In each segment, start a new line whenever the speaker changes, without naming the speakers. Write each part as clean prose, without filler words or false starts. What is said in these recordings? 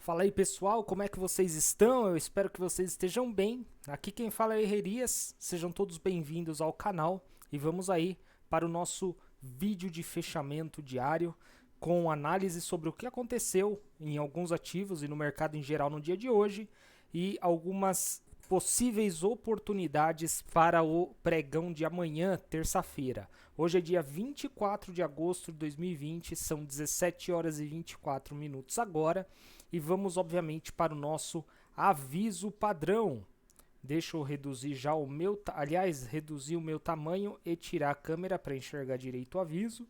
Fala aí pessoal, como é que vocês estão? Eu espero que vocês estejam bem. Aqui quem fala é Herrias, sejam todos bem-vindos ao canal e vamos aí para o nosso vídeo de fechamento diário com análise sobre o que aconteceu em alguns ativos e no mercado em geral no dia de hoje e algumas possíveis oportunidades para o pregão de amanhã, terça-feira. Hoje é dia 24 de agosto de 2020, são 17 horas e 24 minutos agora e vamos obviamente para o nosso aviso padrão. Deixa eu reduzir já o meu, aliás, reduzir o meu tamanho e tirar a câmera para enxergar direito o aviso.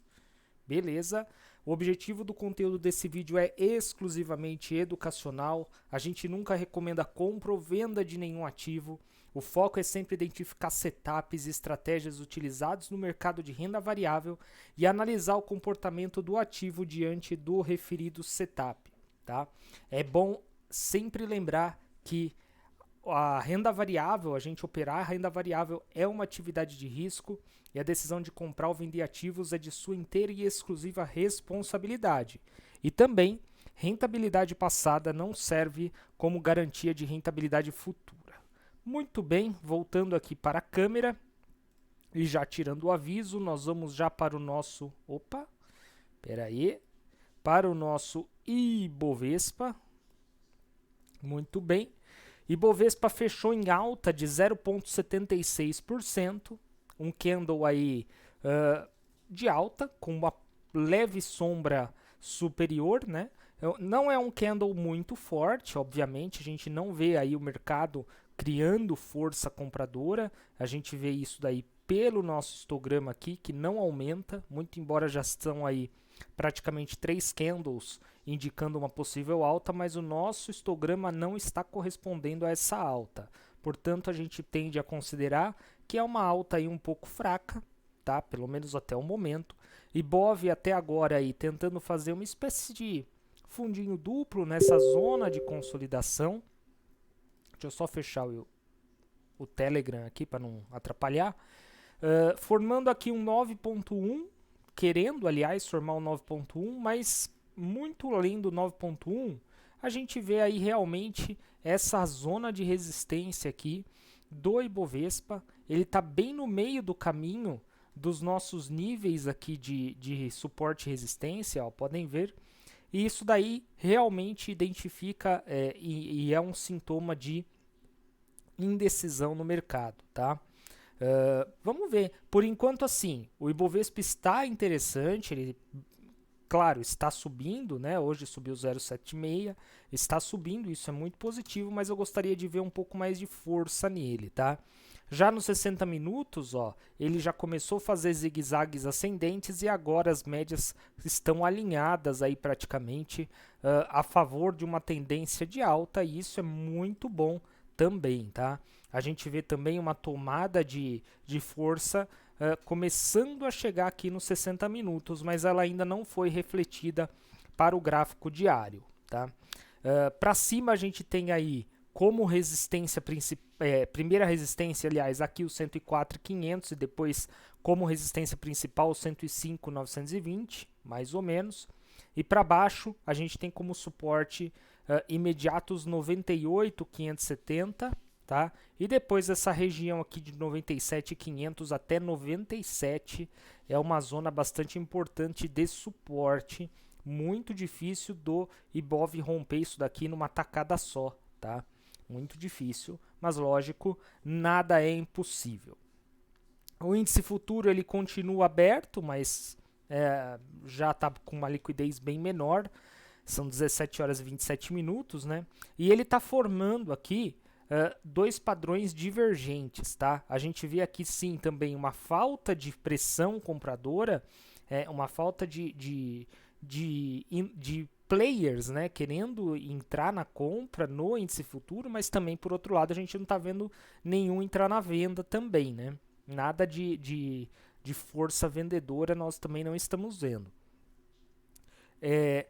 Beleza? O objetivo do conteúdo desse vídeo é exclusivamente educacional. A gente nunca recomenda compra ou venda de nenhum ativo. O foco é sempre identificar setups e estratégias utilizados no mercado de renda variável e analisar o comportamento do ativo diante do referido setup. Tá? É bom sempre lembrar que a renda variável, a gente operar a renda variável é uma atividade de risco e a decisão de comprar ou vender ativos é de sua inteira e exclusiva responsabilidade. E também, rentabilidade passada não serve como garantia de rentabilidade futura. Muito bem, voltando aqui para a câmera e já tirando o aviso, nós vamos já para o nosso... Opa, espera aí. Para o nosso Ibovespa. Muito bem. Ibovespa fechou em alta de 0,76%, um candle aí de alta, com uma leve sombra superior, né? Não é um candle muito forte, obviamente, a gente não vê aí o mercado criando força compradora, a gente vê isso daí pelo nosso histograma aqui, que não aumenta, muito embora já estão aí praticamente 3 candles indicando uma possível alta, mas o nosso histograma não está correspondendo a essa alta. Portanto, a gente tende a considerar que é uma alta aí um pouco fraca, tá? Pelo menos até o momento. Ibov até agora aí tentando fazer uma espécie de fundinho duplo nessa zona de consolidação. Deixa eu só fechar o Telegram aqui para não atrapalhar. Formando aqui um 9.1, querendo, aliás, formar um 9.1, mas muito além do 9.1, a gente vê aí realmente essa zona de resistência aqui do Ibovespa. Ele está bem no meio do caminho dos nossos níveis aqui de suporte e resistência, ó, podem ver. E isso daí realmente identifica e é um sintoma de indecisão no mercado, tá? Vamos ver. Por enquanto, assim, o Ibovespa está interessante, ele, claro, está subindo, né? Hoje subiu 0,76, está subindo, isso é muito positivo, mas eu gostaria de ver um pouco mais de força nele, tá? Já nos 60 minutos, ó, ele já começou a fazer zigue-zagues ascendentes e agora as médias estão alinhadas aí praticamente a favor de uma tendência de alta e isso é muito bom também, tá? A gente vê também uma tomada de força começando a chegar aqui nos 60 minutos, mas ela ainda não foi refletida para o gráfico diário, tá? Para cima a gente tem aí como resistência primeira resistência, aliás, aqui o 104.500 e depois como resistência principal o 105.920, mais ou menos. E para baixo a gente tem como suporte imediato os 98.570, tá? E depois essa região aqui de 97.500 até 97 é uma zona bastante importante de suporte, muito difícil do Ibov romper isso daqui numa tacada só, tá? Muito difícil, mas lógico, nada é impossível. O índice futuro ele continua aberto, mas já está com uma liquidez bem menor. São 17 horas e 27 minutos, né? E ele está formando aqui dois padrões divergentes, tá? A gente vê aqui sim também uma falta de pressão compradora, uma falta de players, né, querendo entrar na compra no índice futuro, mas também por outro lado a gente não está vendo nenhum entrar na venda também, né? Nada de força vendedora nós também não estamos vendo.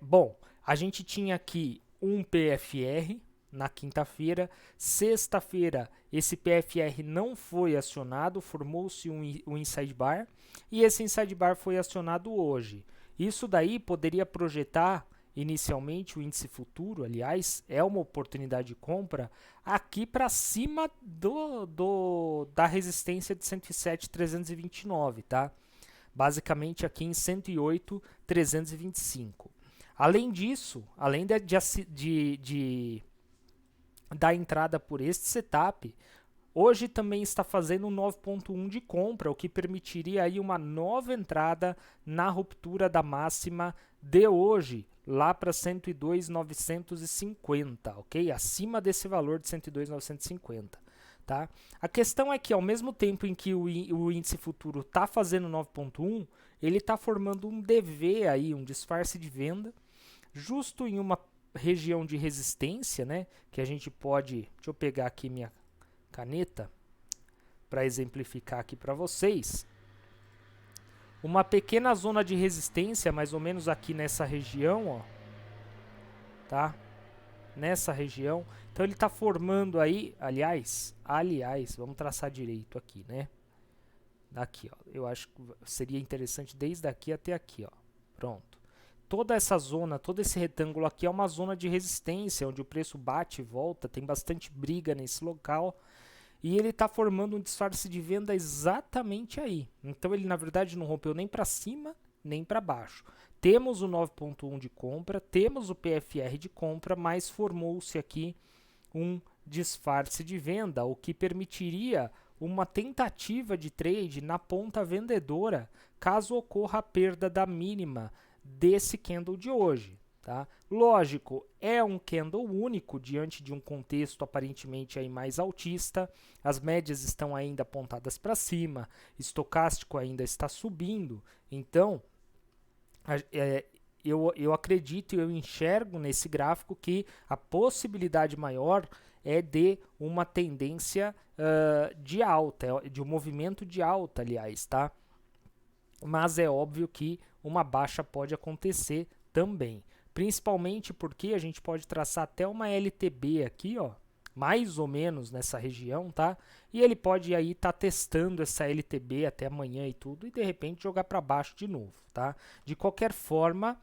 Bom, a gente tinha aqui um PFR na quinta-feira. Sexta-feira, esse PFR não foi acionado, formou-se um inside bar e esse inside bar foi acionado hoje. Isso daí poderia projetar inicialmente o índice futuro, aliás, é uma oportunidade de compra aqui para cima da resistência de 107,329, tá? Basicamente aqui em 108,325. Além disso, além da entrada por este setup, hoje também está fazendo um 9.1 de compra, o que permitiria aí uma nova entrada na ruptura da máxima de hoje, lá para 102.950, ok? Acima desse valor de 102.950, tá? A questão é que ao mesmo tempo em que o índice futuro está fazendo 9.1, ele está formando um DV aí, um disfarce de venda, justo em uma região de resistência, né? Que a gente pode, deixa eu pegar aqui minha caneta para exemplificar aqui para vocês. Uma pequena zona de resistência, mais ou menos aqui nessa região, ó, tá? Nessa região. Então ele está formando aí, aliás, vamos traçar direito aqui, né? Daqui, ó. Eu acho que seria interessante desde aqui até aqui, ó. Pronto. Toda essa zona, todo esse retângulo aqui é uma zona de resistência, onde o preço bate e volta, tem bastante briga nesse local. E ele está formando um disfarce de venda exatamente aí. Então ele na verdade não rompeu nem para cima, nem para baixo. Temos o 9.1 de compra, temos o PFR de compra, mas formou-se aqui um disfarce de venda, o que permitiria uma tentativa de trade na ponta vendedora, caso ocorra a perda da mínima desse candle de hoje. Tá? Lógico, é um candle único diante de um contexto aparentemente aí mais altista, as médias estão ainda apontadas para cima, estocástico ainda está subindo, então eu acredito e eu enxergo nesse gráfico que a possibilidade maior é de uma tendência de alta, de um movimento de alta, aliás, tá? Mas é óbvio que uma baixa pode acontecer também. Principalmente porque a gente pode traçar até uma LTB aqui, ó, mais ou menos nessa região, tá? E ele pode aí estar testando essa LTB até amanhã e tudo, e de repente jogar para baixo de novo, tá? De qualquer forma,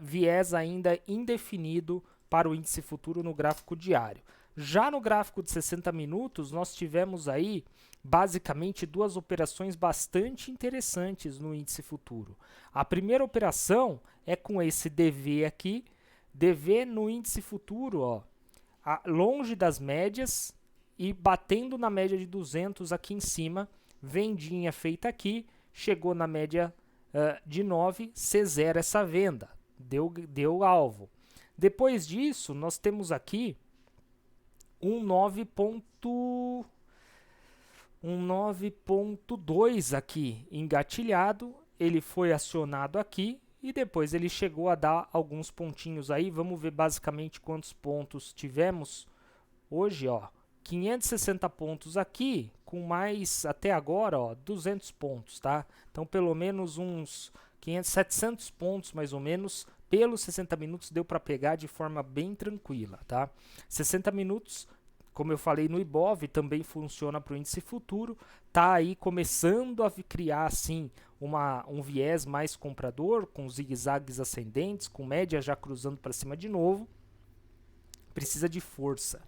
viés ainda indefinido para o índice futuro no gráfico diário. Já no gráfico de 60 minutos, nós tivemos aí basicamente duas operações bastante interessantes no índice futuro. A primeira operação é com esse DV aqui, DV no índice futuro, ó, longe das médias e batendo na média de 200 aqui em cima, vendinha feita aqui, chegou na média de 9, C0 essa venda, deu alvo. Depois disso, nós temos aqui um 9.2 aqui engatilhado, ele foi acionado aqui e depois ele chegou a dar alguns pontinhos aí. Vamos ver basicamente quantos pontos tivemos hoje, ó. 560 pontos aqui, com mais até agora, ó, 200 pontos, tá? Então pelo menos uns 700 pontos mais ou menos pelos 60 minutos deu para pegar de forma bem tranquila, tá? 60 minutos, como eu falei no Ibov, também funciona para o índice futuro, tá aí começando a criar assim um viés mais comprador, com zigue-zagues ascendentes, com média já cruzando para cima de novo. Precisa de força,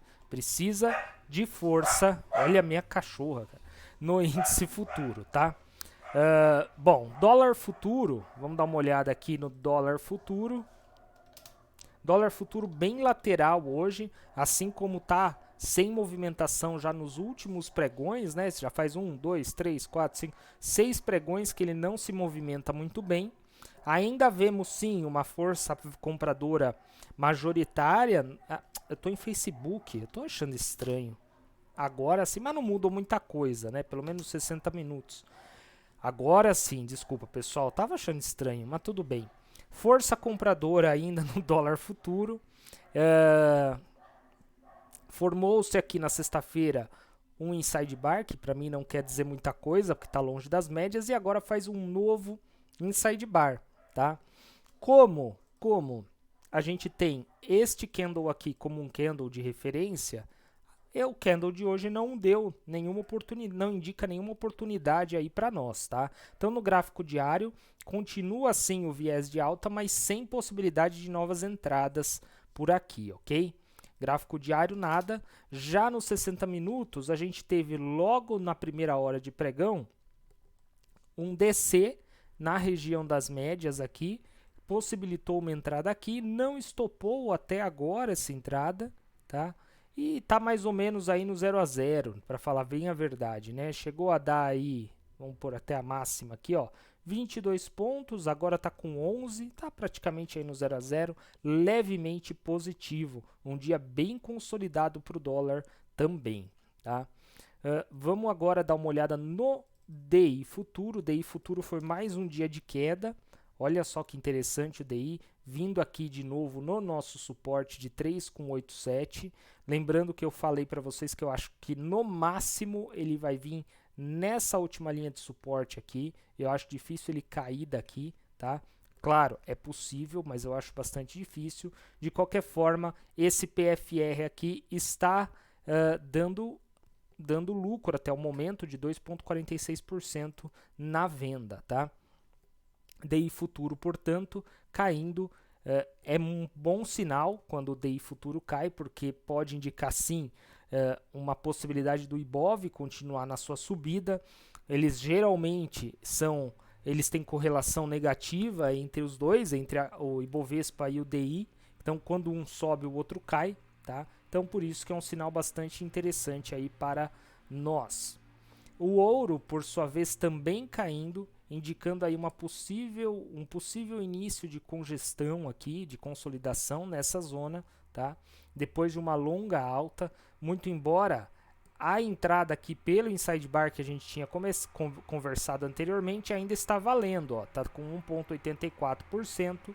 olha a minha cachorra, cara, no índice futuro, tá? Bom, dólar futuro, vamos dar uma olhada aqui no dólar futuro. Dólar futuro bem lateral hoje, assim como tá sem movimentação já nos últimos pregões, né? Já faz 1, 2, 3, 4, 5, 6 pregões que ele não se movimenta muito bem. Ainda vemos sim uma força compradora majoritária. Eu tô em Facebook, eu tô achando estranho. Agora sim, mas não mudou muita coisa, né? Pelo menos 60 minutos. Agora sim, desculpa pessoal, tava achando estranho, mas tudo bem. Força compradora ainda no dólar futuro. Formou-se aqui na sexta-feira um inside bar, que para mim não quer dizer muita coisa, porque está longe das médias, e agora faz um novo inside bar, tá? Como a gente tem este candle aqui como um candle de referência, E o candle de hoje não deu nenhuma oportunidade, não indica nenhuma oportunidade aí para nós, tá? Então no gráfico diário continua assim o viés de alta, mas sem possibilidade de novas entradas por aqui, ok? Gráfico diário nada. Já nos 60 minutos a gente teve logo na primeira hora de pregão um DC na região das médias aqui, possibilitou uma entrada aqui, não estopou até agora essa entrada, tá? E tá mais ou menos aí no 0 a 0, para falar bem a verdade, né? Chegou a dar aí, vamos pôr até a máxima aqui, ó, 22 pontos, agora tá com 11, tá praticamente aí no 0 a 0, levemente positivo, um dia bem consolidado para o dólar também, tá? Vamos agora dar uma olhada no DI futuro. O DI futuro foi mais um dia de queda. Olha só que interessante o DI, vindo aqui de novo no nosso suporte de 3,87. Lembrando que eu falei para vocês que eu acho que no máximo ele vai vir nessa última linha de suporte aqui. Eu acho difícil ele cair daqui, tá? Claro, é possível, mas eu acho bastante difícil. De qualquer forma, esse PFR aqui está dando lucro até o momento de 2,46% na venda, tá? DI futuro, portanto, caindo, é um bom sinal quando o DI futuro cai, porque pode indicar sim uma possibilidade do Ibov continuar na sua subida. Eles geralmente eles têm correlação negativa entre os dois, entre o Ibovespa e o DI. Então, quando um sobe, o outro cai, tá? Então, por isso que é um sinal bastante interessante aí para nós. O ouro, por sua vez, também caindo, indicando aí um possível início de congestão aqui, de consolidação nessa zona, tá? Depois de uma longa alta, muito embora a entrada aqui pelo inside bar que a gente tinha conversado anteriormente ainda está valendo, ó, tá com 1,84%,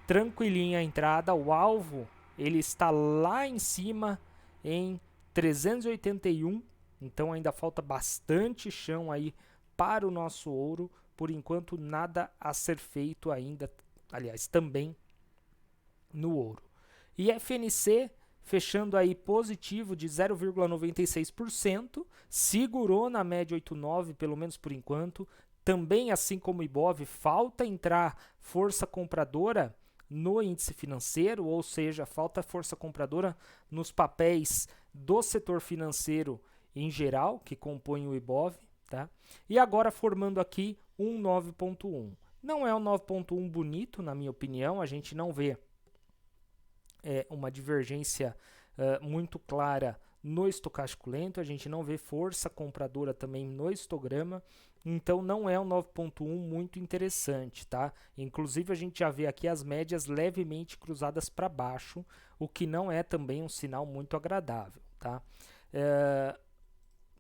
tranquilinha a entrada. O alvo ele está lá em cima em 381, então ainda falta bastante chão aí para o nosso ouro. Por enquanto nada a ser feito ainda, aliás, também no ouro. E FNC fechando aí positivo de 0,96%, segurou na média 8,9 pelo menos por enquanto. Também, assim como o Ibov, falta entrar força compradora no índice financeiro, ou seja, falta força compradora nos papéis do setor financeiro em geral, que compõem o Ibov, tá? E agora formando aqui um 9.1. Não é um 9.1 bonito, na minha opinião, a gente não vê uma divergência muito clara no estocástico lento, a gente não vê força compradora também no histograma, então não é um 9.1 muito interessante, tá? Inclusive a gente já vê aqui as médias levemente cruzadas para baixo, o que não é também um sinal muito agradável, tá?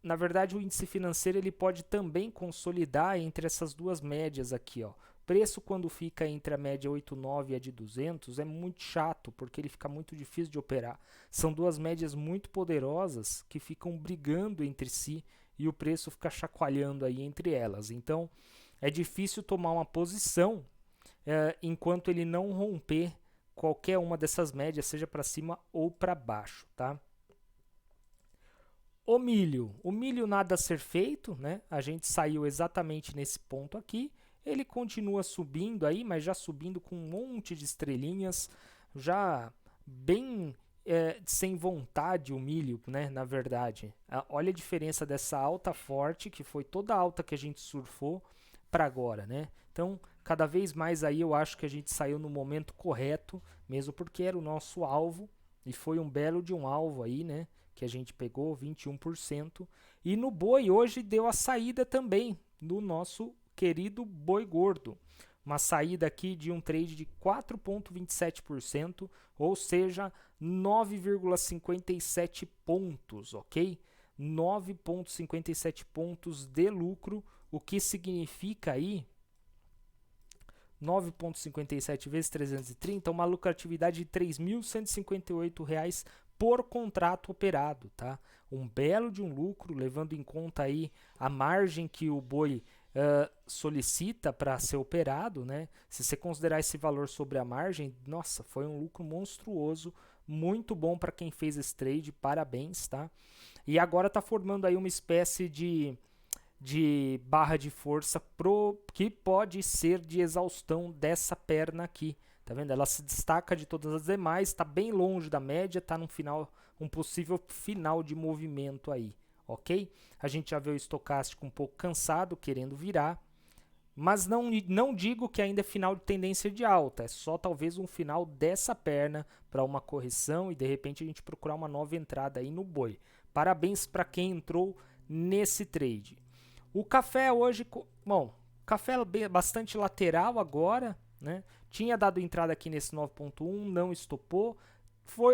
Na verdade, o índice financeiro ele pode também consolidar entre essas duas médias aqui, ó. Preço quando fica entre a média 8,9 e a de 200 é muito chato, porque ele fica muito difícil de operar. São duas médias muito poderosas que ficam brigando entre si e o preço fica chacoalhando aí entre elas. Então, é difícil tomar uma posição enquanto ele não romper qualquer uma dessas médias, seja para cima ou para baixo, tá? O milho nada a ser feito, né? A gente saiu exatamente nesse ponto aqui. Ele continua subindo aí, mas já subindo com um monte de estrelinhas, já bem sem vontade o milho, né? Na verdade, olha a diferença dessa alta forte, que foi toda a alta que a gente surfou, para agora, né? Então, cada vez mais aí eu acho que a gente saiu no momento correto, mesmo porque era o nosso alvo, e foi um belo de um alvo aí, né? Que a gente pegou 21%. E no boi hoje deu a saída também do nosso querido boi gordo. Uma saída aqui de um trade de 4,27%, ou seja, 9,57 pontos, ok? 9,57 pontos de lucro, o que significa aí 9,57 vezes 330, uma lucratividade de R$ 3.158 por contrato operado, tá? Um belo de um lucro, levando em conta aí a margem que o boi solicita para ser operado, né? Se você considerar esse valor sobre a margem, nossa, foi um lucro monstruoso, muito bom para quem fez esse trade, parabéns, tá? E agora está formando aí uma espécie de barra de força que pode ser de exaustão dessa perna aqui. Tá vendo? Ela se destaca de todas as demais, está bem longe da média, está num final, um possível final de movimento aí, ok? A gente já vê o estocástico um pouco cansado, querendo virar, mas não digo que ainda é final de tendência de alta, é só talvez um final dessa perna para uma correção e de repente a gente procurar uma nova entrada aí no boi. Parabéns para quem entrou nesse trade. O café hoje, bom, café é bastante lateral agora, né? Tinha dado entrada aqui nesse 9.1, não estopou.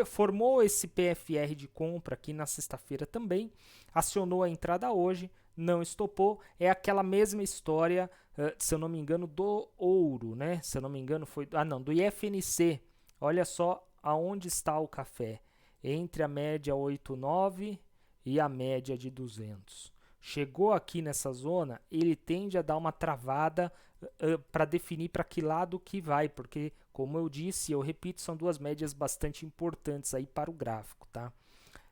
Formou esse PFR de compra aqui na sexta-feira também. Acionou a entrada hoje, não estopou. É aquela mesma história, se eu não me engano, do ouro, né? Se eu não me engano, foi. Ah, não, do IFNC. Olha só aonde está o café. Entre a média 8,9 e a média de 200. Chegou aqui nessa zona, ele tende a dar uma travada para definir para que lado que vai, porque, como eu disse, eu repito, são duas médias bastante importantes aí para o gráfico, tá?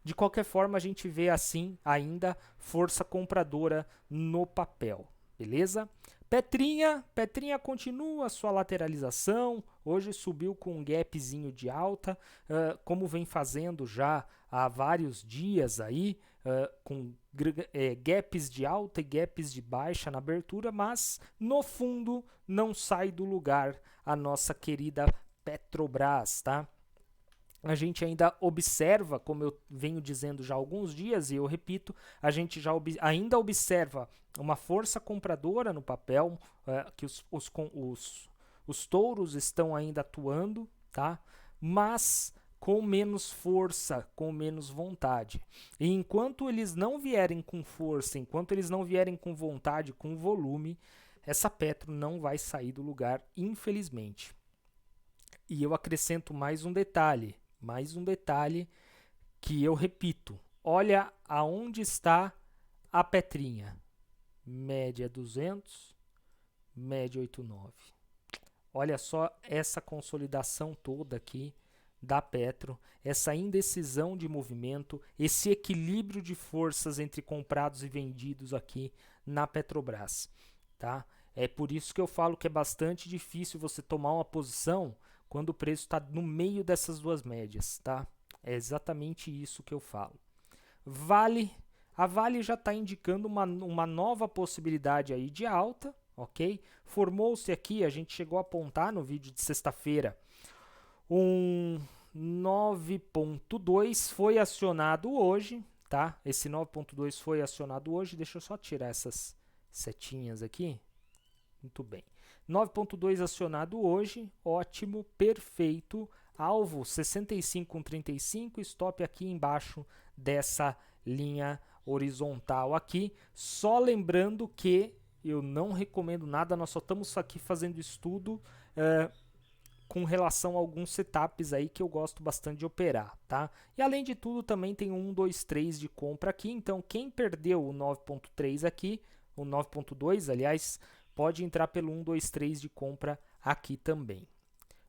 De qualquer forma, a gente vê assim ainda força compradora no papel, beleza? Petrinha continua sua lateralização, hoje subiu com um gapzinho de alta, como vem fazendo já há vários dias aí, com gaps de alta e gaps de baixa na abertura, mas no fundo não sai do lugar a nossa querida Petrobras, tá? A gente ainda observa, como eu venho dizendo já há alguns dias, e eu repito, a gente já ainda observa uma força compradora no papel, que os touros estão ainda atuando, tá? Mas com menos força, com menos vontade. E enquanto eles não vierem com força, enquanto eles não vierem com vontade, com volume, essa Petro não vai sair do lugar, infelizmente. E eu acrescento mais um detalhe que eu repito. Olha aonde está a Petrinha. Média 200, média 8,9. Olha só essa consolidação toda aqui da Petro, essa indecisão de movimento, esse equilíbrio de forças entre comprados e vendidos aqui na Petrobras, tá? É por isso que eu falo que é bastante difícil você tomar uma posição quando o preço está no meio dessas duas médias, tá? É exatamente isso que eu falo. A Vale já está indicando uma nova possibilidade aí de alta, ok? Formou-se aqui, a gente chegou a apontar no vídeo de sexta-feira, um 9.2 foi acionado hoje, tá? Esse 9.2 foi acionado hoje, deixa eu só tirar essas setinhas aqui. Muito bem. 9.2 acionado hoje, ótimo, perfeito. Alvo 65,35, stop aqui embaixo dessa linha horizontal aqui. Só lembrando que eu não recomendo nada, nós só estamos aqui fazendo estudo com relação a alguns setups aí que eu gosto bastante de operar, tá? E além de tudo também tem 1, 2, 3 de compra aqui, então quem perdeu o 9.3 aqui, o 9.2 aliás, pode entrar pelo 1, 2, 3 de compra aqui também.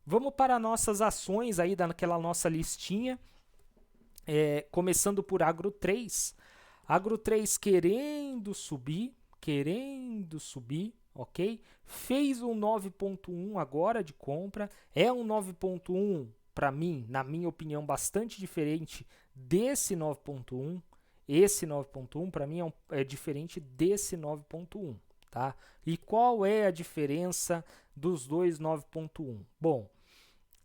Vamos para nossas ações aí daquela nossa listinha, começando por Agro 3. Agro 3 querendo subir, ok? Fez um 9.1 agora de compra, é um 9.1 para mim, na minha opinião, bastante diferente desse 9.1. Esse 9.1 para mim é diferente desse 9.1. Tá? E qual é a diferença dos dois 9.1? Bom,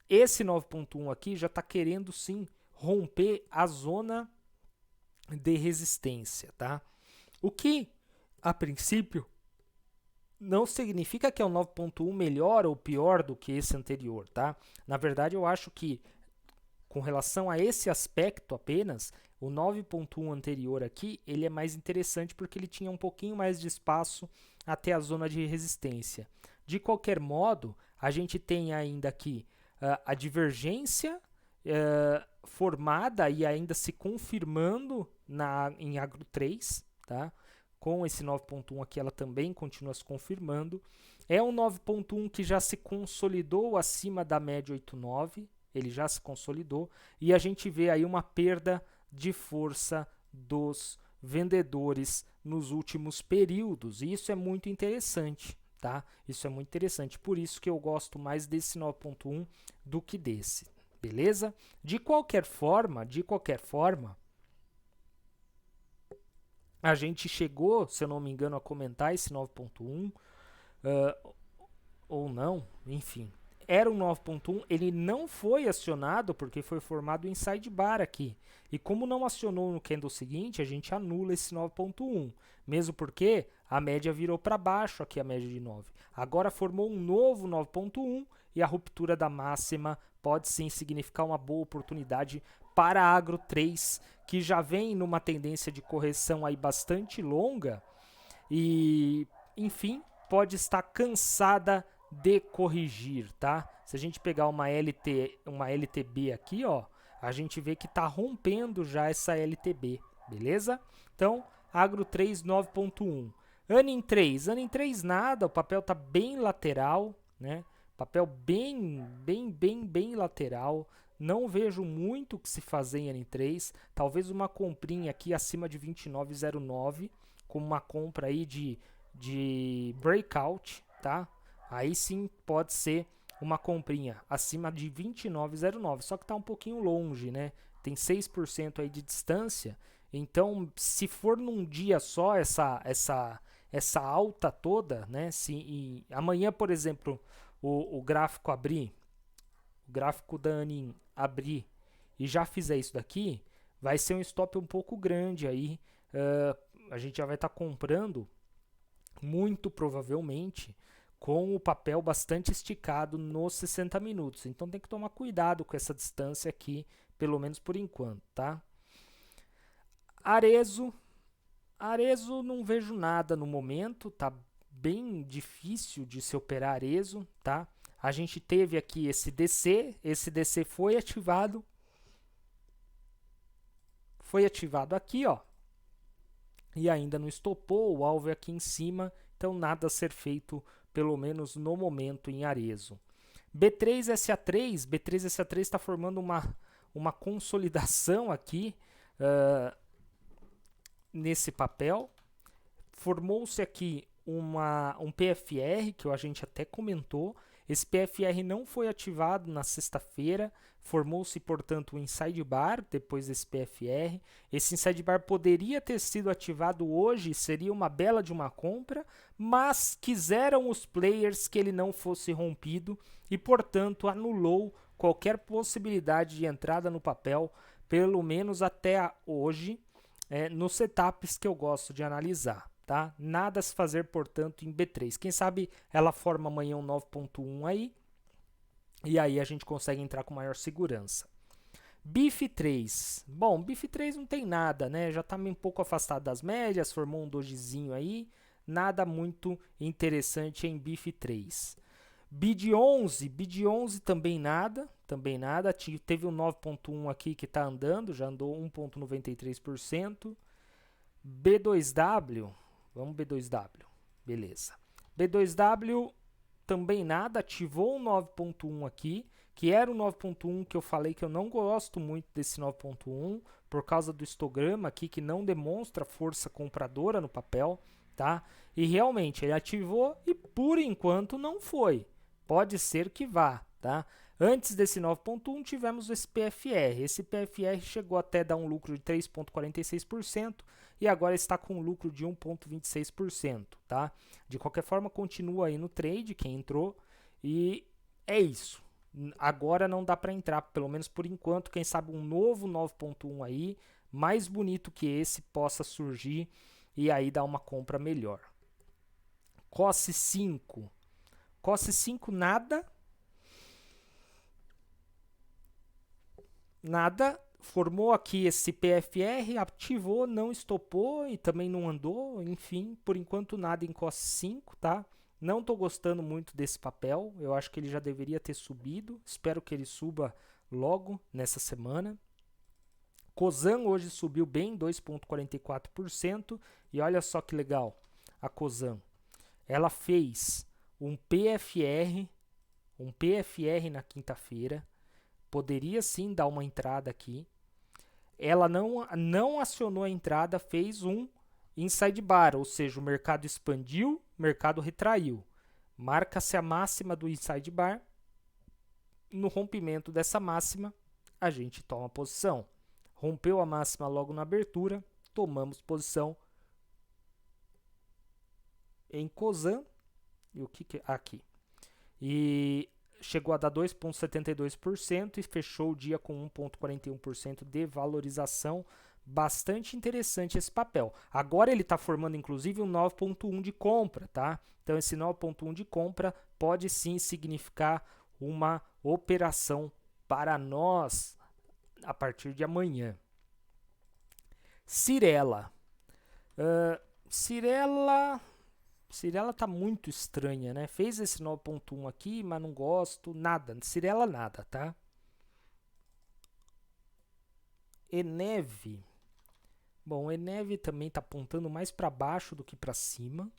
esse 9.1 aqui já está querendo sim romper a zona de resistência, tá? O que, a princípio, não significa que é o 9.1 melhor ou pior do que esse anterior, tá? Na verdade, eu acho que, com relação a esse aspecto apenas, o 9.1 anterior aqui, ele é mais interessante porque ele tinha um pouquinho mais de espaço até a zona de resistência. De qualquer modo, a gente tem ainda aqui a divergência formada e ainda se confirmando em Agro 3, tá? com esse 9.1 aqui ela também continua se confirmando. É um 9.1 que já se consolidou acima da média 8,9, ele já se consolidou, e a gente vê aí uma perda de força dos vendedores nos últimos períodos, e isso é muito interessante, tá? Isso é muito interessante, por isso que eu gosto mais desse 9.1 do que desse, beleza? De qualquer forma, a gente chegou, se eu não me engano, a comentar esse 9.1, ou não, enfim. Era um 9.1, ele não foi acionado porque foi formado em sidebar aqui. E como não acionou no candle seguinte, a gente anula esse 9.1. Mesmo porque a média virou para baixo aqui, a média de 9. Agora formou um novo 9.1 e a ruptura da máxima pode sim significar uma boa oportunidade para a Agro 3, que já vem numa tendência de correção aí bastante longa e, enfim, pode estar cansada de corrigir, tá? Se a gente pegar uma LTB aqui, ó, a gente vê que está rompendo já essa LTB, beleza? Então, Agro 3 9.1. Anin 3 nada, o papel tá bem lateral, né? Papel bem lateral. Não vejo muito o que se fazer em Anin 3. Talvez uma comprinha aqui acima de 29,09, com uma compra aí de breakout, tá? Aí sim pode ser uma comprinha acima de 29,09, só que está um pouquinho longe, né? Tem 6% aí de distância, então se for num dia só essa alta toda, né? Se amanhã, por exemplo, o gráfico abrir, o gráfico da Anin abrir e já fizer isso daqui, vai ser um stop um pouco grande aí, a gente já vai estar comprando muito provavelmente com o papel bastante esticado nos 60 minutos. Então tem que tomar cuidado com essa distância aqui, pelo menos por enquanto, tá? Arezzo não vejo nada no momento, tá bem difícil de se operar Arezzo, tá? A gente teve aqui esse DC foi ativado aqui, ó, e ainda não estopou, o alvo é aqui em cima, então nada a ser feito, pelo menos no momento, em Arezzo. B3SA3 está formando uma consolidação aqui nesse papel. Formou-se aqui um PFR, que a gente até comentou. Esse PFR não foi ativado na sexta-feira, formou-se, portanto, um inside bar depois desse PFR. Esse inside bar poderia ter sido ativado hoje, seria uma bela de uma compra, mas quiseram os players que ele não fosse rompido e, portanto, anulou qualquer possibilidade de entrada no papel, pelo menos até hoje, nos setups que eu gosto de analisar. Tá? Nada a se fazer, portanto, em B3. Quem sabe ela forma amanhã um 9.1 aí, e aí a gente consegue entrar com maior segurança. BIF3. Bom, BIF3 não tem nada, né? Já está um pouco afastado das médias, formou um dojizinho aí. Nada muito interessante em BIF3. BID11 também nada. Teve um 9.1 aqui que está andando, já andou 1,93%. B2W, vamos B2W, beleza. B2W também nada, ativou um 9.1 aqui, que era o 9.1 que eu falei que eu não gosto muito desse 9.1, por causa do histograma aqui, que não demonstra força compradora no papel, tá? E realmente ele ativou e por enquanto não foi. Pode ser que vá, tá? Antes desse 9.1 tivemos esse PFR. Esse PFR chegou até dar um lucro de 3,46% e agora está com um lucro de 1,26%, tá? De qualquer forma, continua aí no trade, quem entrou, e é isso. Agora não dá para entrar, pelo menos por enquanto, quem sabe um novo 9.1 aí, mais bonito que esse, possa surgir e aí dar uma compra melhor. COSE 5. COSE 5 nada, formou aqui esse PFR, ativou, não estopou e também não andou, enfim, por enquanto nada em COSE 5, tá? Não estou gostando muito desse papel, eu acho que ele já deveria ter subido, espero que ele suba logo nessa semana. Cosan hoje subiu bem, 2,44%. E olha só que legal, a Cosan. Ela fez um PFR na quinta-feira. Poderia sim dar uma entrada aqui. Ela não acionou a entrada, fez um inside bar, ou seja, o mercado expandiu, o mercado retraiu. Marca-se a máxima do inside bar. No rompimento dessa máxima, a gente toma posição. Rompeu a máxima logo na abertura, tomamos posição em Cosan. E o que aqui? E chegou a dar 2,72% e fechou o dia com 1,41% de valorização. Bastante interessante esse papel. Agora ele está formando inclusive um 9,1 de compra, tá? Então esse 9,1 de compra pode sim significar uma operação para nós a partir de amanhã. Cyrela. Cyrela tá muito estranha, né? Fez esse 9,1 aqui, mas não gosto, nada. Cyrela nada, tá? Eneve. Bom, Eneve também tá apontando mais para baixo do que para cima,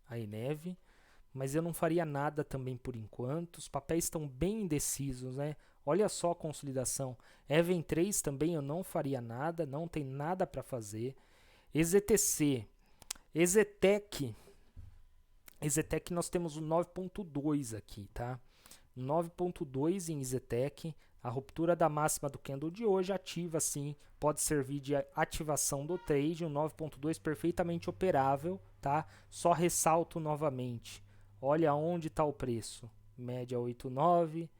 a Eneve, mas eu não faria nada também por enquanto. Os papéis estão bem indecisos, né? Olha só a consolidação. Even 3 também eu não faria nada, não tem nada para fazer. EZTC. EZTEC nós temos o 9,2 aqui, tá? 9,2 em EZTEC. A ruptura da máxima do candle de hoje ativa sim, pode servir de ativação do trade. Um 9,2 perfeitamente operável, tá? Só ressalto novamente. Olha onde está o preço. Média 8,9,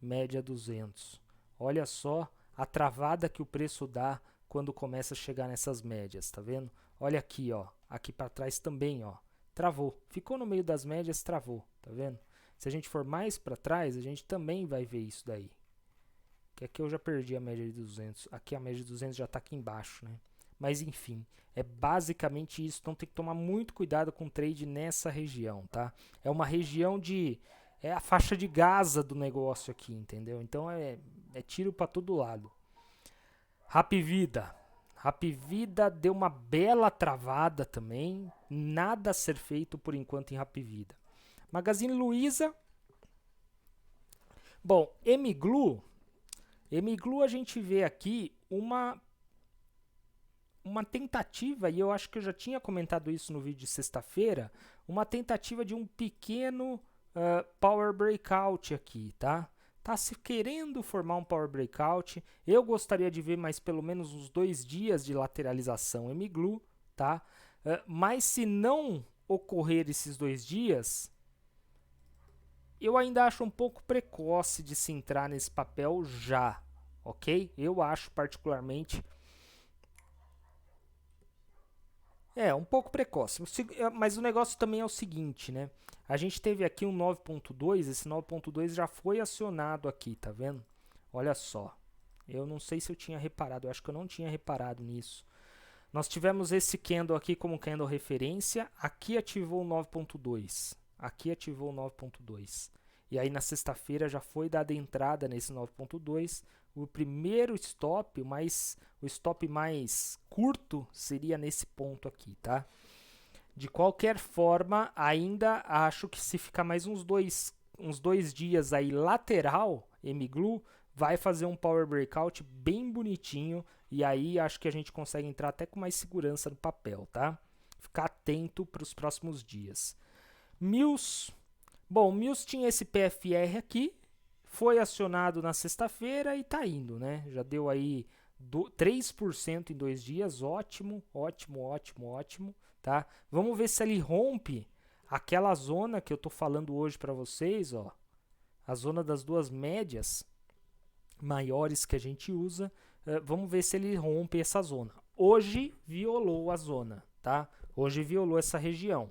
média 200. Olha só a travada que o preço dá quando começa a chegar nessas médias, tá vendo? Olha aqui, ó. Aqui para trás também, ó. Travou. Ficou no meio das médias, travou, tá vendo? Se a gente for mais para trás, a gente também vai ver isso daí. Que aqui eu já perdi a média de 200. Aqui a média de 200 já está aqui embaixo, né? Mas enfim, é basicamente isso. Então tem que tomar muito cuidado com o trade nessa região, tá? É uma região de... É a faixa de Gaza do negócio aqui, entendeu? Então é tiro para todo lado. Rapvida. Rapvida deu uma bela travada também. Nada a ser feito por enquanto em Rapvida. Magazine Luiza. Bom, Emiglu a gente vê aqui uma tentativa, e eu acho que eu já tinha comentado isso no vídeo de sexta-feira, uma tentativa de um pequeno Power Breakout aqui, tá? Tá se querendo formar um Power Breakout. Eu gostaria de ver mais pelo menos uns 2 dias de lateralização Emiglu, tá? Mas se não ocorrer esses 2 dias, eu ainda acho um pouco precoce de se entrar nesse papel já, ok? Eu acho particularmente... um pouco precoce. Mas o negócio também é o seguinte, né? A gente teve aqui um 9.2, esse 9.2 já foi acionado aqui, tá vendo? Olha só. Eu não sei se eu tinha reparado, eu acho que eu não tinha reparado nisso. Nós tivemos esse candle aqui como candle referência, aqui ativou o 9.2. Aqui ativou o 9.2. E aí na sexta-feira já foi dada entrada nesse 9.2. O primeiro stop, o stop mais curto seria nesse ponto aqui, tá? De qualquer forma, ainda acho que se ficar mais uns dois dias aí lateral, Emiglu, vai fazer um Power Breakout bem bonitinho. E aí acho que a gente consegue entrar até com mais segurança no papel, tá? Ficar atento para os próximos dias. Mills. Bom, Mills tinha esse PFR aqui, foi acionado na sexta-feira e tá indo, né? Já deu aí 3% em 2 dias, ótimo, ótimo, ótimo, ótimo, tá? Vamos ver se ele rompe aquela zona que eu tô falando hoje para vocês, ó. A zona das 2 médias maiores que a gente usa. Vamos ver se ele rompe essa zona. Hoje violou a zona, tá? Hoje violou essa região.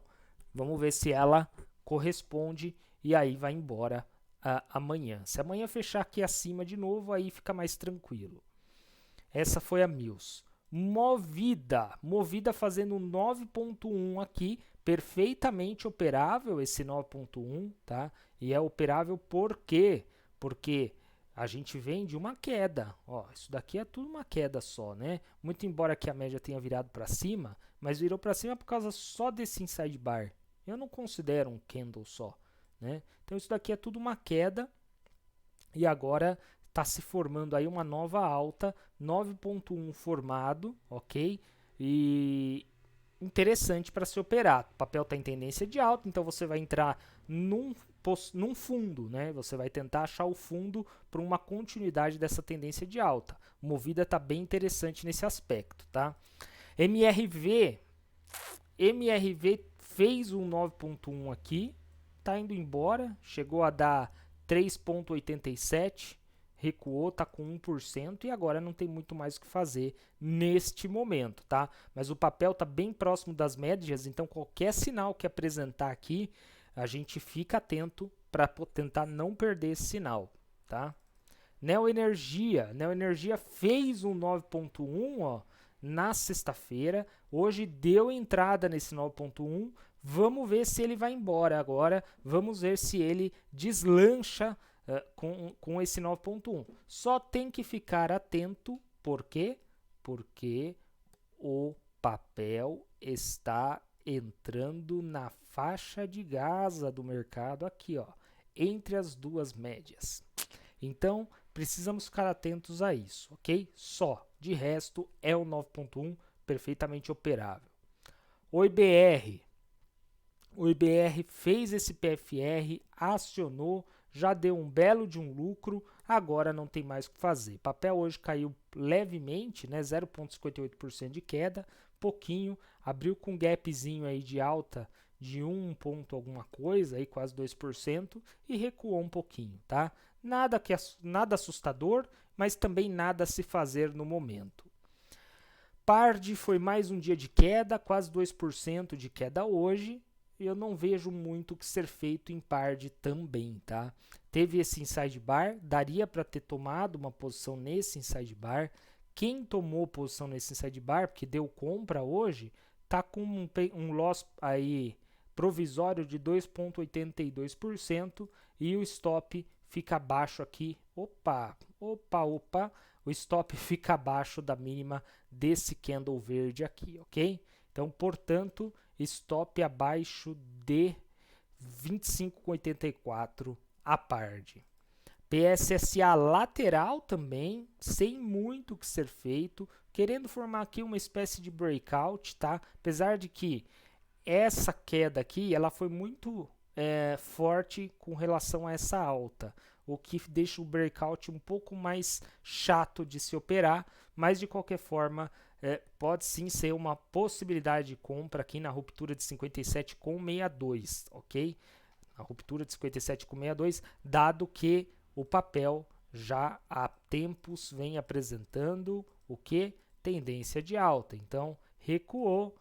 Vamos ver se ela corresponde e aí vai embora amanhã. Se amanhã fechar aqui acima de novo, aí fica mais tranquilo. Essa foi a Mills. Movida fazendo 9.1 aqui, perfeitamente operável esse 9.1, tá? E é operável por quê? Porque a gente vem de uma queda. Ó, isso daqui é tudo uma queda só, né? Muito embora que a média tenha virado para cima, mas virou para cima por causa só desse inside bar. Eu não considero um candle só, né? Então isso daqui é tudo uma queda e agora está se formando aí uma nova alta, 9.1 formado, ok? E interessante para se operar. O papel está em tendência de alta, então você vai entrar num fundo, né? Você vai tentar achar o fundo para uma continuidade dessa tendência de alta. Movida está bem interessante nesse aspecto, tá? MRV fez um 9.1 aqui, tá indo embora, chegou a dar 3.87, recuou, tá com 1% e agora não tem muito mais o que fazer neste momento, tá? Mas o papel tá bem próximo das médias, então qualquer sinal que apresentar aqui, a gente fica atento para tentar não perder esse sinal, tá? Neoenergia fez um 9.1, ó, na sexta-feira, hoje deu entrada nesse 9.1, vamos ver se ele vai embora agora, vamos ver se ele deslancha com esse 9.1. Só tem que ficar atento, por quê? Porque o papel está entrando na faixa de Gaza do mercado aqui, ó, entre as duas médias. Então, precisamos ficar atentos a isso, ok? Só, de resto, é o 9.1 perfeitamente operável. O IBR fez esse PFR, acionou, já deu um belo de um lucro, agora não tem mais o que fazer. Papel hoje caiu levemente, né, 0,58% de queda, pouquinho, abriu com um gapzinho aí de alta de 1 ponto alguma coisa, aí quase 2%, e recuou um pouquinho, tá? Nada assustador, mas também nada a se fazer no momento. Pard foi mais um dia de queda, quase 2% de queda hoje. Eu não vejo muito o que ser feito em Pard também, tá? Teve esse inside bar, daria para ter tomado uma posição nesse inside bar. Quem tomou posição nesse inside bar, porque deu compra hoje, tá com um loss aí provisório de 2,82% e o stop fica abaixo aqui. Opa, o stop fica abaixo da mínima desse candle verde aqui, ok? Então, portanto, stop abaixo de 25,84 a Pard. PSSA lateral também, sem muito o que ser feito, querendo formar aqui uma espécie de breakout, tá? Apesar de que essa queda aqui, ela foi muito forte com relação a essa alta, o que deixa o breakout um pouco mais chato de se operar, mas de qualquer forma pode sim ser uma possibilidade de compra aqui na ruptura de 57,62, ok? A ruptura de 57,62, dado que o papel já há tempos vem apresentando o que? Tendência de alta. Então, recuou,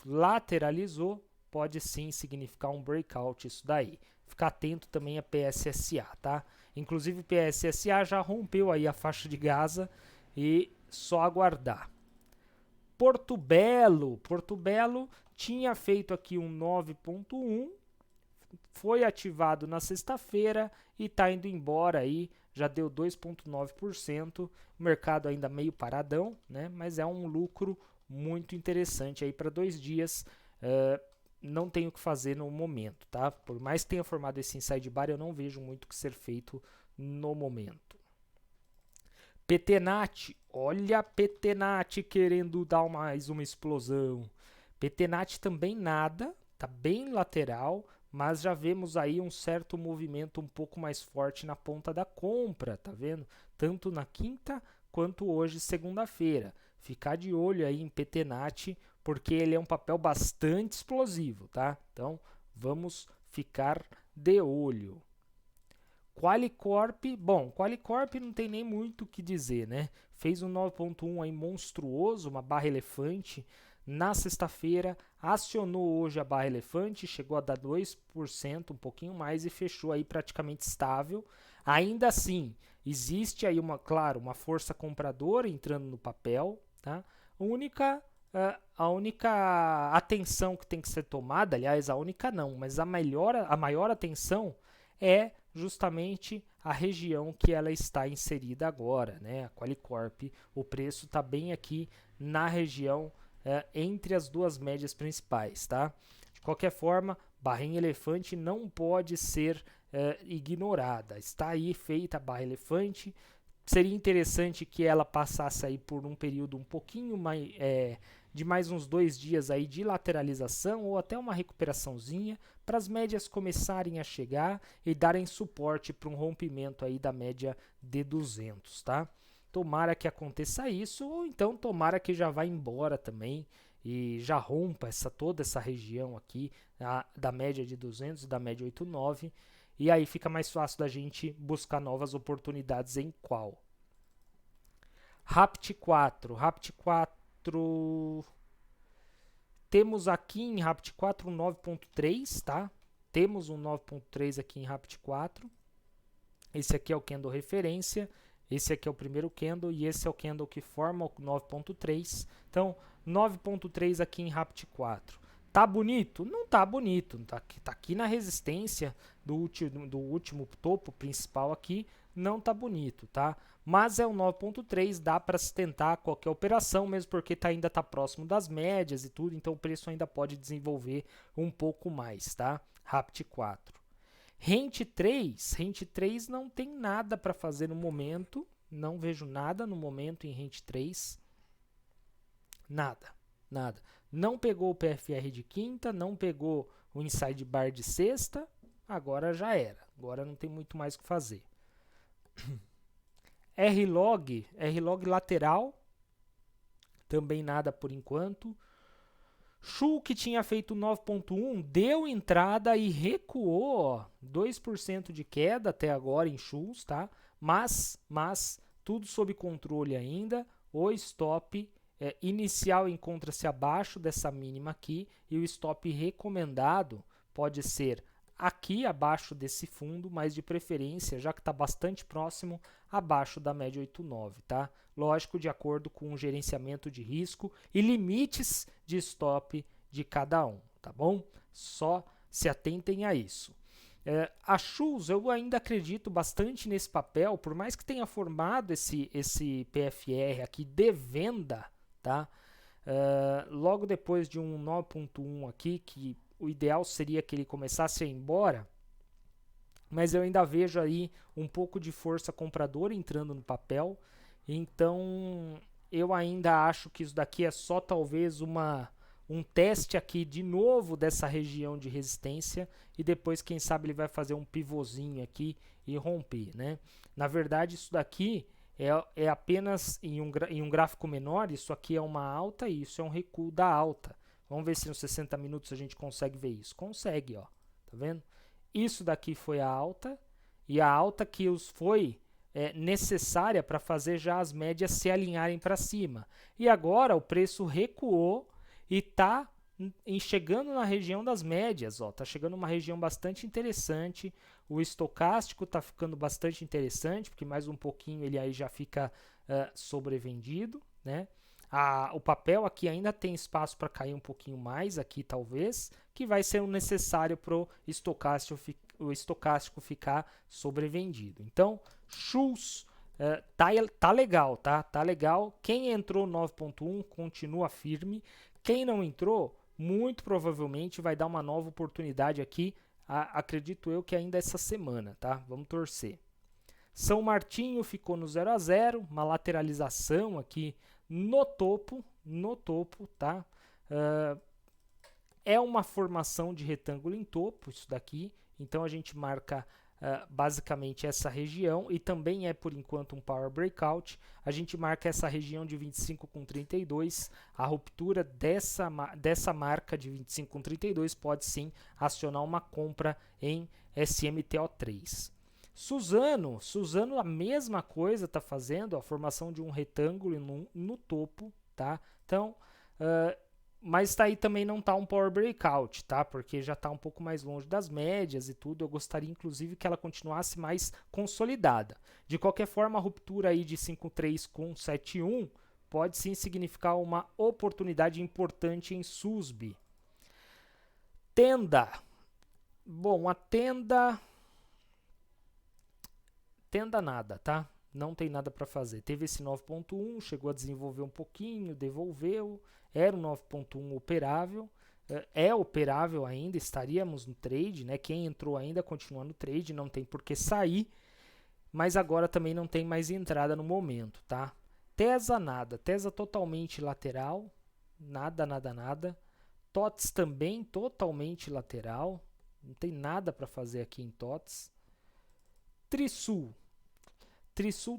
lateralizou, pode sim significar um breakout isso daí. Ficar atento também a PSSA, tá? Inclusive, PSSA já rompeu aí a faixa de Gaza e só aguardar. Porto Belo tinha feito aqui um 9.1, foi ativado na sexta-feira e está indo embora aí, já deu 2,9%, o mercado ainda meio paradão, né? Mas é um lucro muito interessante aí para 2 dias, não tem o que fazer no momento, tá? Por mais que tenha formado esse inside bar, eu não vejo muito o que ser feito no momento. PTNAT, olha a PTNAT querendo dar mais uma explosão. PTNAT também nada, tá bem lateral, mas já vemos aí um certo movimento um pouco mais forte na ponta da compra, tá vendo? Tanto na quinta quanto hoje, segunda-feira. Ficar de olho aí em PTNAT, porque ele é um papel bastante explosivo, tá? Então, vamos ficar de olho. Qualicorp, bom, Qualicorp não tem nem muito o que dizer, né? Fez um 9.1 aí monstruoso, uma barra elefante na sexta-feira, acionou hoje a barra elefante, chegou a dar 2%, um pouquinho mais e fechou aí praticamente estável. Ainda assim, existe aí uma força compradora entrando no papel, tá? A única atenção que tem que ser tomada, aliás, a única não, mas a maior atenção é justamente a região que ela está inserida agora, né? A Qualicorp, o preço está bem aqui na região entre as duas médias principais, tá? De qualquer forma, barrinha elefante não pode ser ignorada. Está aí feita a barra elefante. Seria interessante que ela passasse aí por um período um pouquinho mais de mais uns 2 dias aí de lateralização ou até uma recuperaçãozinha para as médias começarem a chegar e darem suporte para um rompimento aí da média de 200, tá? Tomara que aconteça isso ou então tomara que já vá embora também e já rompa toda essa região aqui da média de 200 e da média 89 e aí fica mais fácil da gente buscar novas oportunidades em qual. RAPT 4, temos aqui em RAPT 4 um 9.3, tá? Temos um 9.3 aqui em RAPT 4. Esse aqui é o candle referência, esse aqui é o primeiro candle e esse é o candle que forma o 9.3. Então, 9.3 aqui em RAPT 4. Tá bonito? Não tá bonito. Tá aqui na resistência do último topo principal aqui. Não tá bonito, tá? Mas é um 9.3, dá para sustentar qualquer operação, mesmo porque ainda tá próximo das médias e tudo, então o preço ainda pode desenvolver um pouco mais, tá? RAPT 4. Rente 3 não tem nada para fazer no momento, não vejo nada no momento em Rente 3. Nada. Não pegou o PFR de quinta, não pegou o inside bar de sexta, agora já era. Agora não tem muito mais o que fazer. R-Log lateral, também nada por enquanto. Shu, que tinha feito 9.1, deu entrada e recuou, 2% de queda até agora em Shus, tá? Mas tudo sob controle ainda. O stop inicial encontra-se abaixo dessa mínima aqui e o stop recomendado pode ser aqui abaixo desse fundo, mas de preferência, já que está bastante próximo, abaixo da média 89, tá? Lógico, de acordo com o gerenciamento de risco e limites de stop de cada um, tá bom? Só se atentem a isso. A Shus, eu ainda acredito bastante nesse papel, por mais que tenha formado esse PFR aqui de venda, tá? Logo depois de um 9.1 aqui, que o ideal seria que ele começasse a ir embora, mas eu ainda vejo aí um pouco de força compradora entrando no papel, então eu ainda acho que isso daqui é só talvez um teste aqui de novo dessa região de resistência e depois quem sabe ele vai fazer um pivôzinho aqui e romper, né? Na verdade isso daqui é apenas em um gráfico menor, isso aqui é uma alta e isso é um recuo da alta. Vamos ver se nos 60 minutos a gente consegue ver isso. Consegue, ó. Tá vendo? Isso daqui foi a alta e a alta que foi necessária para fazer já as médias se alinharem para cima. E agora o preço recuou e está chegando na região das médias, ó. Está chegando uma região bastante interessante. O estocástico está ficando bastante interessante, porque mais um pouquinho ele aí já fica sobrevendido, né? O papel aqui ainda tem espaço para cair um pouquinho mais aqui, talvez, que vai ser necessário para o estocástico ficar sobrevendido. Então, Shus tá legal, tá? Tá legal. Quem entrou 9.1 continua firme. Quem não entrou, muito provavelmente vai dar uma nova oportunidade aqui, acredito eu que ainda essa semana, tá? Vamos torcer. São Martinho ficou no 0 a 0, uma lateralização aqui no topo, tá? É uma formação de retângulo em topo, isso daqui, então a gente marca basicamente essa região e também é por enquanto um Power Breakout. A gente marca essa região de 25,32, a ruptura dessa marca de 25,32 pode sim acionar uma compra em SMTO3. Suzano a mesma coisa está fazendo, a formação de um retângulo no topo, tá? Então, mas aí também não está um Power Breakout, tá? Porque já está um pouco mais longe das médias e tudo. Eu gostaria, inclusive, que ela continuasse mais consolidada. De qualquer forma, a ruptura aí de 5,3 com 7,1 pode sim significar uma oportunidade importante em SUSB. Tenda. Bom, a Tenda entenda nada, tá? Não tem nada para fazer. Teve esse 9.1, chegou a desenvolver um pouquinho, devolveu, era um 9.1 operável, é operável ainda, estaríamos no trade, né? Quem entrou ainda continua no trade, não tem por que sair, mas agora também não tem mais entrada no momento, tá? Tesa nada, Tesa totalmente lateral, nada, nada, nada. TOTS também totalmente lateral, não tem nada para fazer aqui em TOTS. Trisul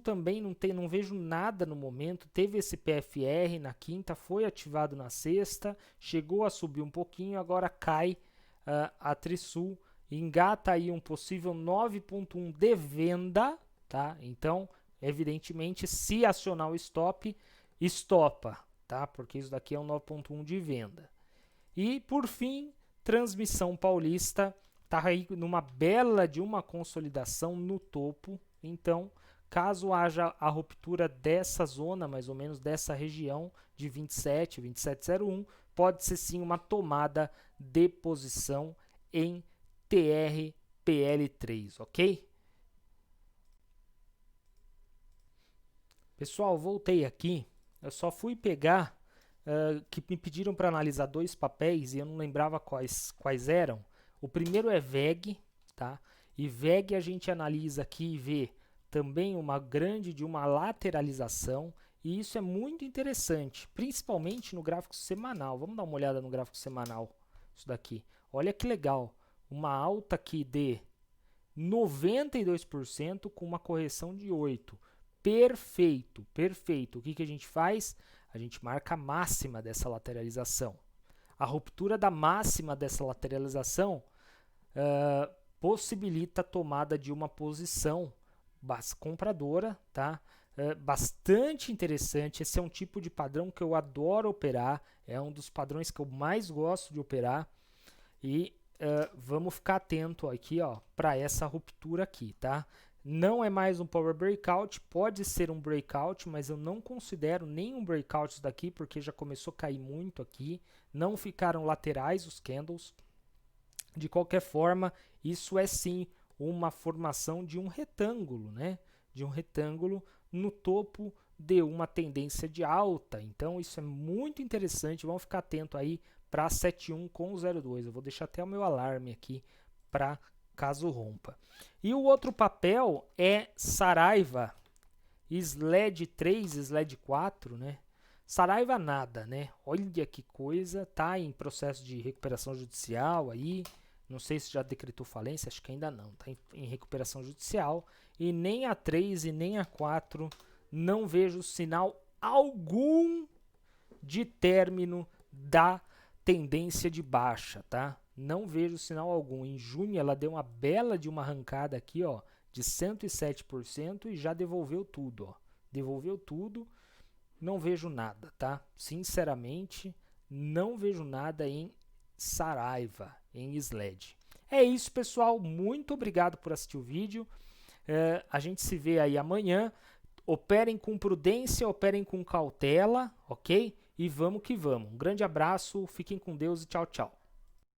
também não vejo nada no momento, teve esse PFR na quinta, foi ativado na sexta, chegou a subir um pouquinho, agora cai a Trisul, engata aí um possível 9.1 de venda, tá? Então, evidentemente, se acionar o stop, estopa, tá? Porque isso daqui é um 9.1 de venda. E, por fim, Transmissão Paulista está aí numa bela de uma consolidação no topo. Então, caso haja a ruptura dessa zona, mais ou menos dessa região de 27, 27,01, pode ser sim uma tomada de posição em TRPL3, ok? Pessoal, voltei aqui. Eu só fui pegar que me pediram para analisar dois papéis e eu não lembrava quais eram. O primeiro é VEG, tá? E VEG a gente analisa aqui e vê também uma grande de uma lateralização, e isso é muito interessante, principalmente no gráfico semanal. Vamos dar uma olhada no gráfico semanal, isso daqui. Olha que legal, uma alta aqui de 92% com uma correção de 8%. Perfeito, perfeito. O que a gente faz? A gente marca a máxima dessa lateralização. A ruptura da máxima dessa lateralização possibilita a tomada de uma posição compradora, tá? Bastante interessante. Esse é um tipo de padrão que eu adoro operar, é um dos padrões que eu mais gosto de operar, e vamos ficar atento aqui, ó, para essa ruptura aqui, tá? Não é mais um power breakout, pode ser um breakout, mas eu não considero nenhum breakout isso daqui, porque já começou a cair muito aqui, não ficaram laterais os candles. De qualquer forma, isso é sim uma formação de um retângulo, né? De um retângulo no topo de uma tendência de alta. Então, isso é muito interessante, vamos ficar atento aí para 71 com 02. Eu vou deixar até o meu alarme aqui para caso rompa. E o outro papel é Saraiva, SLED 3, SLED 4, né? Saraiva nada, né? Olha que coisa, tá em processo de recuperação judicial aí, não sei se já decretou falência, acho que ainda não, tá em recuperação judicial, e nem a 3 e nem a 4 não vejo sinal algum de término da tendência de baixa, tá? Não vejo sinal algum. Em junho ela deu uma bela de uma arrancada aqui, ó, de 107% e já devolveu tudo, ó. Devolveu tudo. Não vejo nada, tá? Sinceramente, não vejo nada em Saraiva, em SLED. É isso, pessoal. Muito obrigado por assistir o vídeo. A gente se vê aí amanhã. Operem com prudência, operem com cautela, ok? E vamos que vamos. Um grande abraço, fiquem com Deus e tchau, tchau.